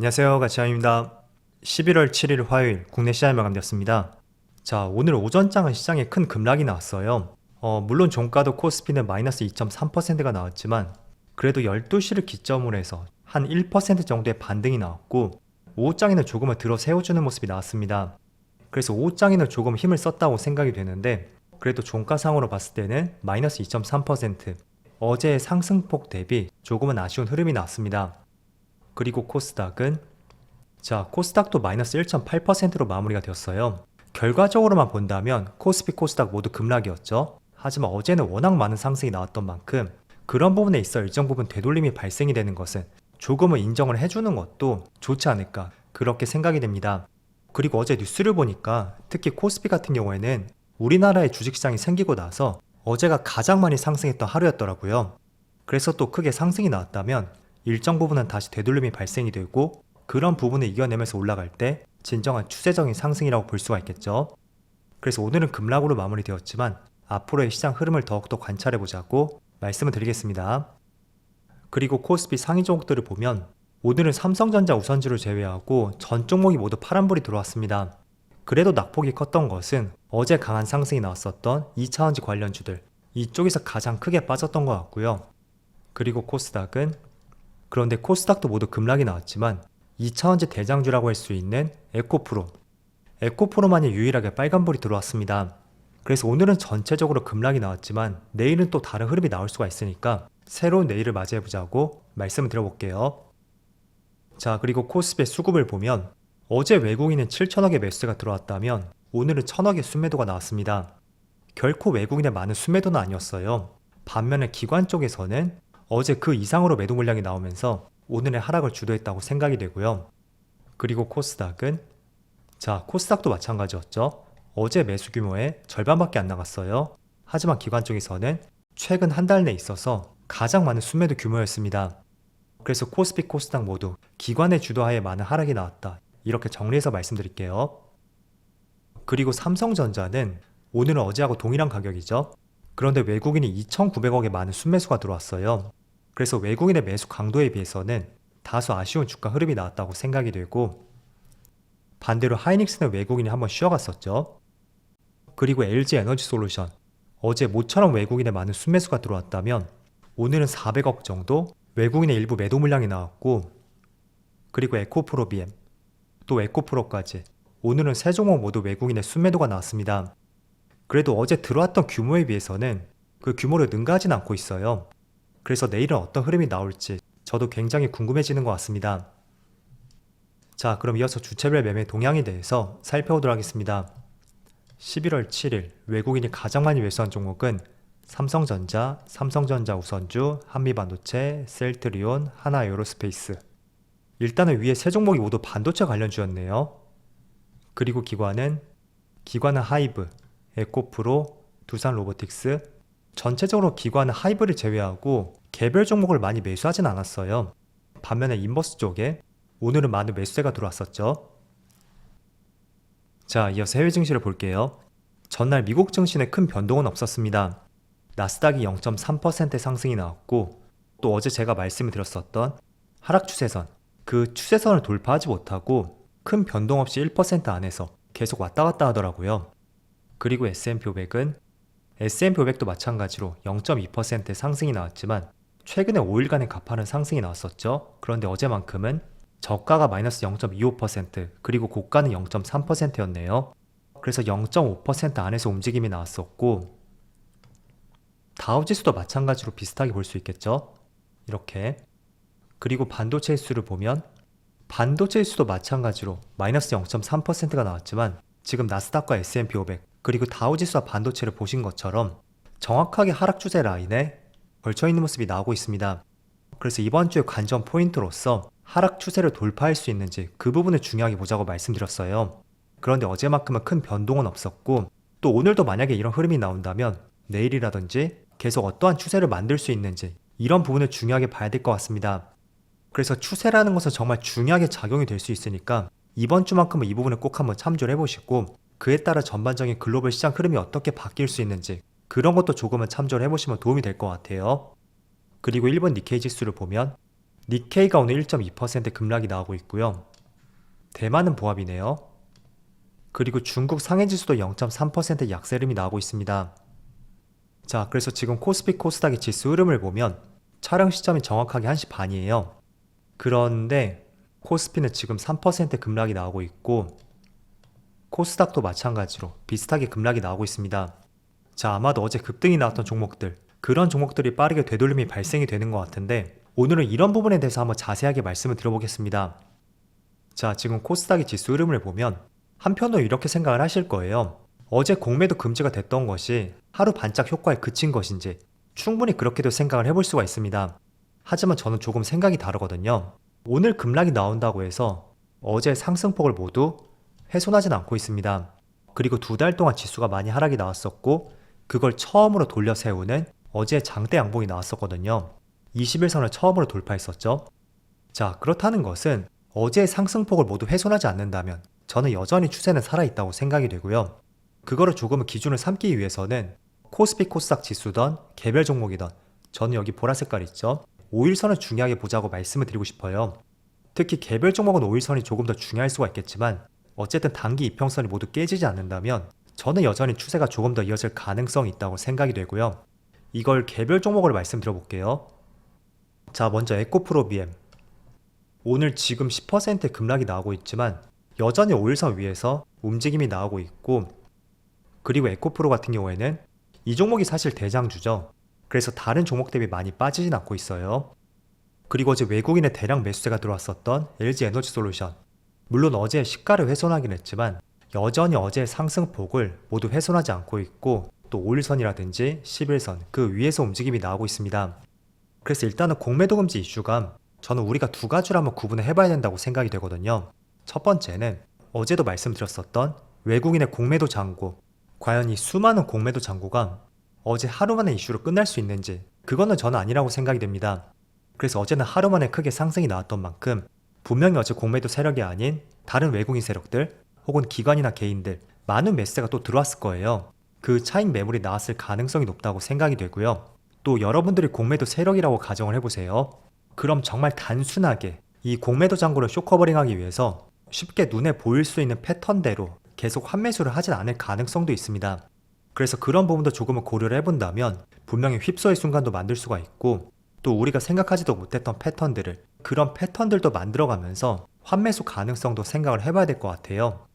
안녕하세요, 가치환입니다. 11월 7일 화요일 국내 시장이 마감되었습니다. 자, 오늘 오전장은 시장에 큰 급락이 나왔어요. 물론 종가도 코스피는 마이너스 2.3%가 나왔지만 그래도 12시를 기점으로 해서 한 1% 정도의 반등이 나왔고 오후장에는 조금은 들어 세워주는 모습이 나왔습니다. 그래서 오후장에는 조금 힘을 썼다고 생각이 되는데 그래도 종가상으로 봤을 때는 마이너스 2.3%, 어제의 상승폭 대비 조금은 아쉬운 흐름이 나왔습니다. 그리고 코스닥은 코스닥도 마이너스 1.8%로 마무리가 되었어요. 결과적으로만 본다면 코스피 코스닥 모두 급락이었죠. 하지만 어제는 워낙 많은 상승이 나왔던 만큼 그런 부분에 있어 일정 부분 되돌림이 발생이 되는 것은 조금은 인정을 해주는 것도 좋지 않을까 그렇게 생각이 됩니다. 그리고 어제 뉴스를 보니까 특히 코스피 같은 경우에는 우리나라의 주식시장이 생기고 나서 어제가 가장 많이 상승했던 하루였더라고요. 그래서 또 크게 상승이 나왔다면 일정 부분은 다시 되돌림이 발생이 되고 그런 부분을 이겨내면서 올라갈 때 진정한 추세적인 상승이라고 볼 수가 있겠죠. 그래서 오늘은 급락으로 마무리되었지만 앞으로의 시장 흐름을 더욱더 관찰해보자고 말씀을 드리겠습니다. 그리고 코스피 상위 종목들을 보면 오늘은 삼성전자 우선주를 제외하고 전 종목이 모두 파란불이 들어왔습니다. 그래도 낙폭이 컸던 것은 어제 강한 상승이 나왔었던 2차전지 관련주들 이쪽에서 가장 크게 빠졌던 것 같고요. 그리고 코스닥은 그런데 코스닥도 모두 급락이 나왔지만 2차전지 대장주라고 할 수 있는 에코프로만이 유일하게 빨간불이 들어왔습니다. 그래서 오늘은 전체적으로 급락이 나왔지만 내일은 또 다른 흐름이 나올 수가 있으니까 새로운 내일을 맞이해보자고 말씀을 드려볼게요. 자, 그리고 코스피의 수급을 보면 어제 외국인은 7천억의 매수세가 들어왔다면 오늘은 1,000억의 순매도가 나왔습니다. 결코 외국인의 많은 순매도는 아니었어요. 반면에 기관 쪽에서는 어제 그 이상으로 매도 물량이 나오면서 오늘의 하락을 주도했다고 생각이 되고요. 그리고 코스닥은 코스닥도 마찬가지였죠. 어제 매수 규모의 절반밖에 안 나갔어요. 하지만 기관 쪽에서는 최근 한 달 내에 있어서 가장 많은 순매도 규모였습니다. 그래서 코스피 코스닥 모두 기관의 주도하에 많은 하락이 나왔다. 이렇게 정리해서 말씀드릴게요. 그리고 삼성전자는 오늘은 어제하고 동일한 가격이죠. 그런데 외국인이 2,900억의 많은 순매수가 들어왔어요. 그래서 외국인의 매수 강도에 비해서는 다소 아쉬운 주가 흐름이 나왔다고 생각이 되고 반대로 하이닉스는 외국인이 한번 쉬어갔었죠. 그리고 LG 에너지 솔루션 어제 모처럼 외국인의 많은 순매수가 들어왔다면 오늘은 400억 정도 외국인의 일부 매도 물량이 나왔고 그리고 에코프로비엠 또 에코프로까지 오늘은 세 종목 모두 외국인의 순매도가 나왔습니다. 그래도 어제 들어왔던 규모에 비해서는 그 규모를 능가하진 않고 있어요. 그래서 내일은 어떤 흐름이 나올지 저도 굉장히 궁금해지는 것 같습니다. 자, 그럼 이어서 주체별 매매 동향에 대해서 살펴보도록 하겠습니다. 11월 7일 외국인이 가장 많이 매수한 종목은 삼성전자, 삼성전자 우선주, 한미반도체, 셀트리온, 하나에어로스페이스. 일단은 위에 세 종목이 모두 반도체 관련주였네요. 그리고 기관은 하이브, 에코프로, 두산로보틱스. 전체적으로 기관은 하이브를 제외하고 개별 종목을 많이 매수하진 않았어요. 반면에 인버스 쪽에 오늘은 많은 매수세가 들어왔었죠. 자, 이어서 해외 증시를 볼게요. 전날 미국 증시는 큰 변동은 없었습니다. 나스닥이 0.3% 상승이 나왔고 또 어제 제가 말씀을 드렸었던 하락 추세선, 그 추세선을 돌파하지 못하고 큰 변동 없이 1% 안에서 계속 왔다 갔다 하더라고요. 그리고 S&P 500은 S&P 500도 마찬가지로 0.2% 상승이 나왔지만 최근에 5일간의 가파른 상승이 나왔었죠. 그런데 어제만큼은 저가가 마이너스 0.25% 그리고 고가는 0.3%였네요. 그래서 0.5% 안에서 움직임이 나왔었고 다우지수도 마찬가지로 비슷하게 볼 수 있겠죠. 이렇게. 그리고 반도체 지수를 보면 반도체 지수도 마찬가지로 마이너스 0.3%가 나왔지만 지금 나스닥과 S&P 500 그리고 다우지수와 반도체를 보신 것처럼 정확하게 하락 추세 라인에 걸쳐있는 모습이 나오고 있습니다. 그래서 이번 주의 관전 포인트로서 하락 추세를 돌파할 수 있는지 그 부분을 중요하게 보자고 말씀드렸어요. 그런데 어제만큼은 큰 변동은 없었고 또 오늘도 만약에 이런 흐름이 나온다면 내일이라든지 계속 어떠한 추세를 만들 수 있는지 이런 부분을 중요하게 봐야 될 것 같습니다. 그래서 추세라는 것은 정말 중요하게 작용이 될 수 있으니까 이번 주만큼은 이 부분을 꼭 한번 참조를 해보시고 그에 따라 전반적인 글로벌 시장 흐름이 어떻게 바뀔 수 있는지 그런 것도 조금은 참조를 해보시면 도움이 될 것 같아요. 그리고 일본 니케이 지수를 보면 니케이가 오늘 1.2% 급락이 나오고 있고요. 대만은 보합이네요. 그리고 중국 상해지수도 0.3% 약세 흐름이 나오고 있습니다. 자, 그래서 지금 코스피 코스닥의 지수 흐름을 보면 촬영 시점이 정확하게 1시 반이에요. 그런데 코스피는 지금 3% 급락이 나오고 있고 코스닥도 마찬가지로 비슷하게 급락이 나오고 있습니다. 자, 아마도 어제 급등이 나왔던 종목들, 그런 종목들이 빠르게 되돌림이 발생이 되는 것 같은데 오늘은 이런 부분에 대해서 한번 자세하게 말씀을 드려보겠습니다. 자, 지금 코스닥의 지수 흐름을 보면 한편으로 이렇게 생각을 하실 거예요. 어제 공매도 금지가 됐던 것이 하루 반짝 효과에 그친 것인지 충분히 그렇게도 생각을 해볼 수가 있습니다. 하지만 저는 조금 생각이 다르거든요. 오늘 급락이 나온다고 해서 어제 상승폭을 모두 훼손하진 않고 있습니다. 그리고 2달 동안 지수가 많이 하락이 나왔었고 그걸 처음으로 돌려 세우는 어제 장대 양봉이 나왔었거든요. 21선을 처음으로 돌파했었죠. 자, 그렇다는 것은 어제의 상승폭을 모두 훼손하지 않는다면 저는 여전히 추세는 살아있다고 생각이 되고요. 그거를 조금은 기준을 삼기 위해서는 코스피 코스닥 지수든 개별 종목이든 저는 여기 보라 색깔 있죠? 5일선을 중요하게 보자고 말씀을 드리고 싶어요. 특히 개별 종목은 5일선이 조금 더 중요할 수가 있겠지만 어쨌든 단기 이평선이 모두 깨지지 않는다면 저는 여전히 추세가 조금 더 이어질 가능성이 있다고 생각이 되고요. 이걸 개별 종목으로 말씀드려 볼게요. 자, 먼저 에코프로비엠. 오늘 지금 10% 급락이 나오고 있지만 여전히 5일선 위에서 움직임이 나오고 있고 그리고 에코프로 같은 경우에는 이 종목이 사실 대장주죠. 그래서 다른 종목 대비 많이 빠지진 않고 있어요. 그리고 어제 외국인의 대량 매수세가 들어왔었던 LG에너지솔루션. 물론 어제 시가를 훼손하긴 했지만 여전히 어제의 상승폭을 모두 훼손하지 않고 있고 또 5일선이라든지 11선 그 위에서 움직임이 나오고 있습니다. 그래서 일단은 공매도 금지 이슈가 저는 우리가 두 가지로 한번 구분을 해봐야 된다고 생각이 되거든요. 첫 번째는 어제도 말씀드렸었던 외국인의 공매도 잔고, 과연 이 수많은 공매도 잔고가 어제 하루 만에 이슈로 끝날 수 있는지 그거는 저는 아니라고 생각이 됩니다. 그래서 어제는 하루 만에 크게 상승이 나왔던 만큼 분명히 어제 공매도 세력이 아닌 다른 외국인 세력들 혹은 기관이나 개인들 많은 매수세가 또 들어왔을 거예요. 그 차익 매물이 나왔을 가능성이 높다고 생각이 되고요. 또 여러분들이 공매도 세력이라고 가정을 해보세요. 그럼 정말 단순하게 이 공매도 잔고를 쇼커버링하기 위해서 쉽게 눈에 보일 수 있는 패턴대로 계속 환매수를 하진 않을 가능성도 있습니다. 그래서 그런 부분도 조금은 고려를 해본다면 분명히 휩소의 순간도 만들 수가 있고 또 우리가 생각하지도 못했던 패턴들을 그런 패턴들도 만들어가면서 환매수 가능성도 생각을 해봐야 될 것 같아요.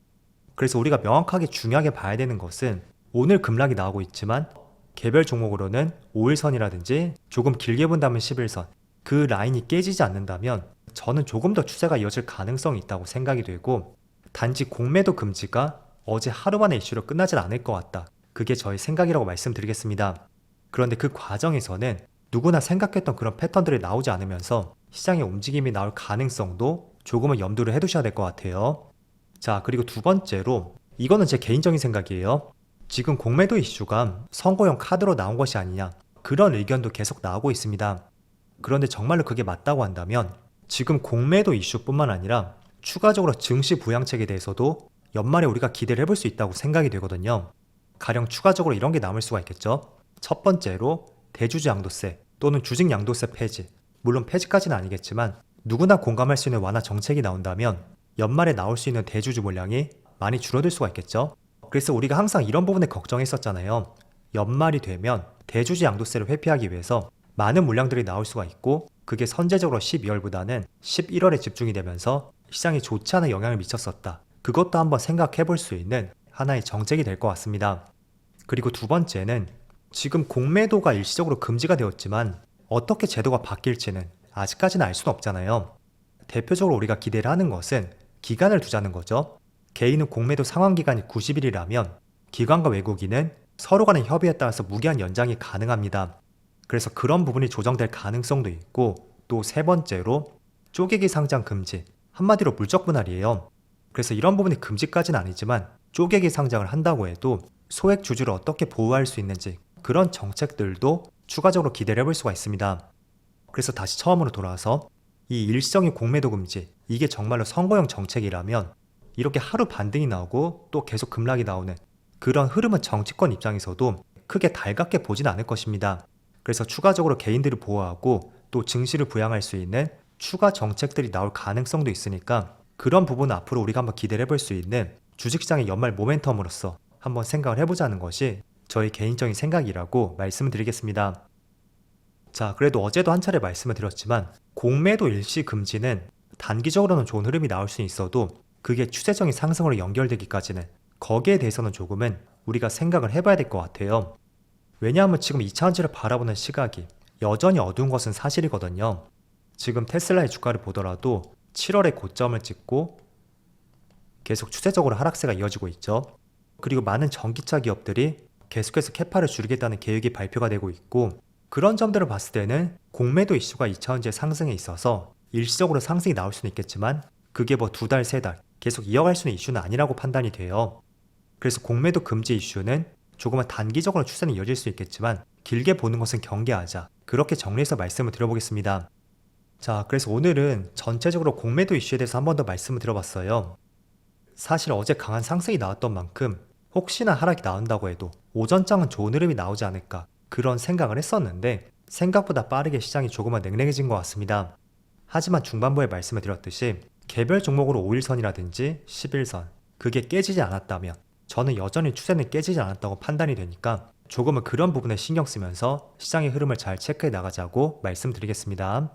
그래서 우리가 명확하게 중요하게 봐야 되는 것은 오늘 급락이 나오고 있지만 개별 종목으로는 5일선이라든지 조금 길게 본다면 11선 그 라인이 깨지지 않는다면 저는 조금 더 추세가 이어질 가능성이 있다고 생각이 되고 단지 공매도 금지가 어제 하루 만에 이슈로 끝나질 않을 것 같다. 그게 저의 생각이라고 말씀드리겠습니다. 그런데 그 과정에서는 누구나 생각했던 그런 패턴들이 나오지 않으면서 시장의 움직임이 나올 가능성도 조금은 염두를 해두셔야 될 것 같아요. 자, 그리고 두 번째로 이거는 제 개인적인 생각이에요. 지금 공매도 이슈가 선거용 카드로 나온 것이 아니냐 그런 의견도 계속 나오고 있습니다. 그런데 정말로 그게 맞다고 한다면 지금 공매도 이슈뿐만 아니라 추가적으로 증시 부양책에 대해서도 연말에 우리가 기대를 해볼 수 있다고 생각이 되거든요. 가령 추가적으로 이런 게 남을 수가 있겠죠. 첫 번째로 대주주 양도세 또는 주식 양도세 폐지, 물론 폐지까지는 아니겠지만 누구나 공감할 수 있는 완화 정책이 나온다면 연말에 나올 수 있는 대주주 물량이 많이 줄어들 수가 있겠죠. 그래서 우리가 항상 이런 부분에 걱정했었잖아요. 연말이 되면 대주주 양도세를 회피하기 위해서 많은 물량들이 나올 수가 있고 그게 선제적으로 12월보다는 11월에 집중이 되면서 시장에 좋지 않은 영향을 미쳤었다. 그것도 한번 생각해 볼 수 있는 하나의 정책이 될 것 같습니다. 그리고 두 번째는 지금 공매도가 일시적으로 금지가 되었지만 어떻게 제도가 바뀔지는 아직까지는 알 수는 없잖아요. 대표적으로 우리가 기대를 하는 것은 기간을 두자는 거죠. 개인은 공매도 상환기간이 90일이라면 기관과 외국인은 서로 간의 협의에 따라서 무기한 연장이 가능합니다. 그래서 그런 부분이 조정될 가능성도 있고 또 세 번째로 쪼개기 상장 금지, 한마디로 물적 분할이에요. 그래서 이런 부분이 금지까지는 아니지만 쪼개기 상장을 한다고 해도 소액 주주를 어떻게 보호할 수 있는지 그런 정책들도 추가적으로 기대를 해볼 수가 있습니다. 그래서 다시 처음으로 돌아와서 이 일시적인 공매도 금지 이게 정말로 선거용 정책이라면 이렇게 하루 반등이 나오고 또 계속 급락이 나오는 그런 흐름은 정치권 입장에서도 크게 달갑게 보진 않을 것입니다. 그래서 추가적으로 개인들을 보호하고 또 증시를 부양할 수 있는 추가 정책들이 나올 가능성도 있으니까 그런 부분은 앞으로 우리가 한번 기대를 해볼 수 있는 주식시장의 연말 모멘텀으로서 한번 생각을 해보자는 것이 저희 개인적인 생각이라고 말씀을 드리겠습니다. 자, 그래도 어제도 한 차례 말씀을 드렸지만 공매도 일시 금지는 단기적으로는 좋은 흐름이 나올 수 있어도 그게 추세적인 상승으로 연결되기까지는 거기에 대해서는 조금은 우리가 생각을 해봐야 될 것 같아요. 왜냐하면 지금 2차전지를 바라보는 시각이 여전히 어두운 것은 사실이거든요. 지금 테슬라의 주가를 보더라도 7월에 고점을 찍고 계속 추세적으로 하락세가 이어지고 있죠. 그리고 많은 전기차 기업들이 계속해서 캐파를 줄이겠다는 계획이 발표가 되고 있고, 그런 점들을 봤을 때는 공매도 이슈가 2차전지의 상승에 있어서 일시적으로 상승이 나올 수는 있겠지만 그게 뭐 2달, 3달 계속 이어갈 수는 이슈는 아니라고 판단이 돼요. 그래서 공매도 금지 이슈는 조금은 단기적으로 추세는 이어질 수 있겠지만 길게 보는 것은 경계하자, 그렇게 정리해서 말씀을 드려보겠습니다. 자, 그래서 오늘은 전체적으로 공매도 이슈에 대해서 한 번 더 말씀을 드려봤어요. 사실 어제 강한 상승이 나왔던 만큼 혹시나 하락이 나온다고 해도 오전장은 좋은 흐름이 나오지 않을까, 그런 생각을 했었는데 생각보다 빠르게 시장이 조금은 냉랭해진 것 같습니다. 하지만 중반부에 말씀을 드렸듯이 개별 종목으로 5일선이라든지 11선 그게 깨지지 않았다면 저는 여전히 추세는 깨지지 않았다고 판단이 되니까 조금은 그런 부분에 신경 쓰면서 시장의 흐름을 잘 체크해 나가자고 말씀드리겠습니다.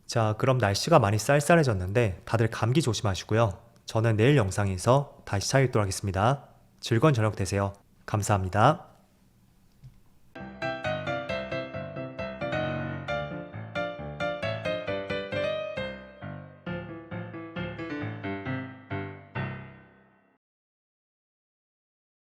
자, 그럼 날씨가 많이 쌀쌀해졌는데 다들 감기 조심하시고요. 저는 내일 영상에서 다시 찾아뵙도록 하겠습니다. 즐거운 저녁 되세요. 감사합니다.